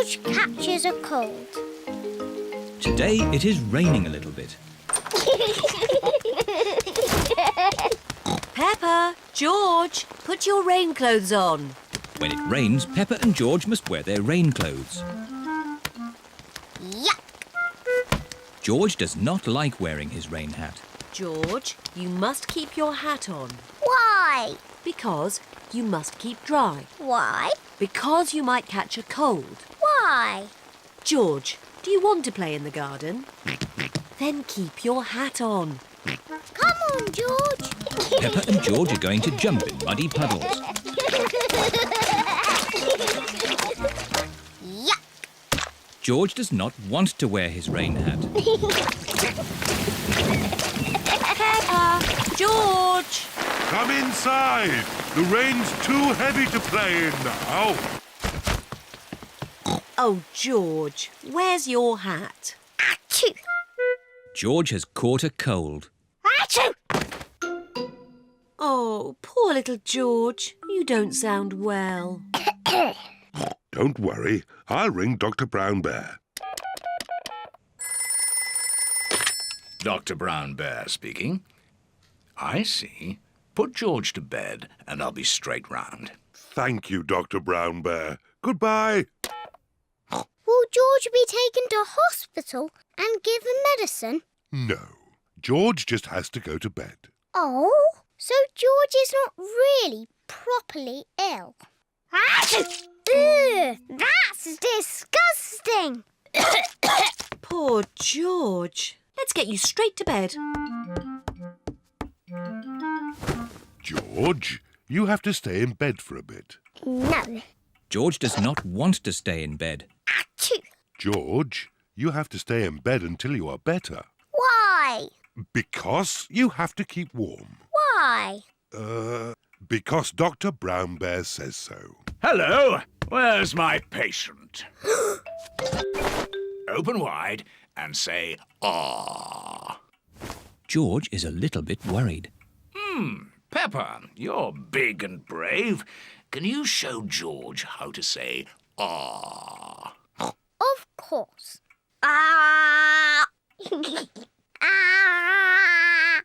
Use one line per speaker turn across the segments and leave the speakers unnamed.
George catches a cold?
Today it is raining a little bit.
Peppa, George, put your rain clothes on.
When it rains, Peppa and George must wear their rain clothes.
Yuck!
George does not like wearing his rain hat.
George, you must keep your hat on.
Why?
Because you must keep dry.
Why?
Because you might catch a cold.
Why?
George, do you want to play in the garden? Then keep your hat on.
Come on, George.
Peppa and George are going to jump in muddy puddles.
Yuck!
George does not want to wear his rain hat.
Peppa, George!
Come inside. The rain's too heavy to play in now.
Oh, George, where's your hat?
Achoo!
George has caught a cold.
Achoo!
Oh, poor little George. You don't sound well.
Don't worry. I'll ring Dr. Brown Bear.
Dr. Brown Bear speaking. I see. Put George to bed and I'll be straight round.
Thank you, Dr. Brown Bear. Goodbye.
Will George be taken to hospital and given medicine?
No. George just has to go to bed.
Oh, so George is not really properly ill. Achoo! Ugh, that's disgusting.
Poor George. Let's get you straight to bed.
George, you have to stay in bed for a bit.
No.
George does not want to stay in bed.
Achoo!
George, you have to stay in bed until you are better.
Why?
Because you have to keep warm.
Why?
Because Dr. Brown Bear says so.
Hello, where's my patient? Open wide and say, "Ah."
George is a little bit worried.
Peppa, you're big and brave. Can you show George how to say, "Ah"?
Of course. Ah! Ah!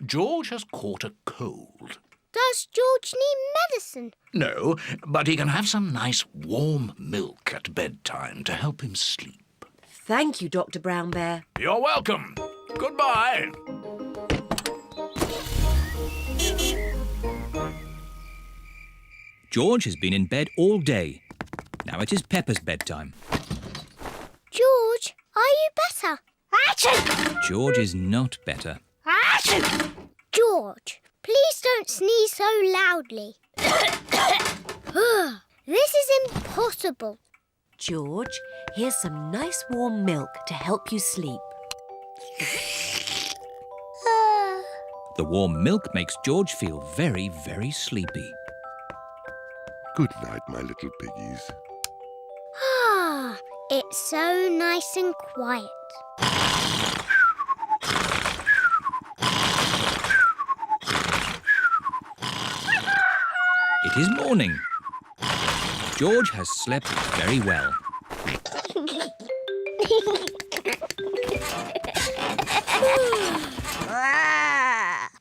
George has caught a cold.
Does George need medicine?
No, but he can have some nice warm milk at bedtime to help him sleep.
Thank you, Dr. Brown Bear.
You're welcome. Goodbye.
George has been in bed all day. Now it is Peppa's bedtime.
George, are you better? Achoo!
George is not better.
Achoo! George, please don't sneeze so loudly. This is impossible.
George, here's some nice warm milk to help you sleep.
The warm milk makes George feel very, very sleepy.
Good night, my little piggies.
Ah, it's so nice and quiet.
It is morning. George has slept very well.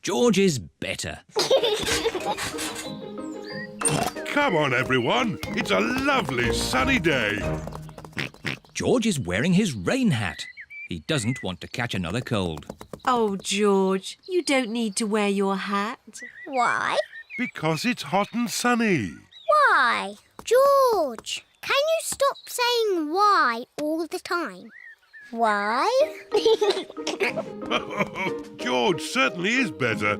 George is better.
Come on, everyone. It's a lovely sunny day.
George is wearing his rain hat. He doesn't want to catch another cold.
Oh, George, you don't need to wear your hat.
Why?
Because it's hot and sunny.
Why? George, can you stop saying why all the time? Why?
George certainly is better.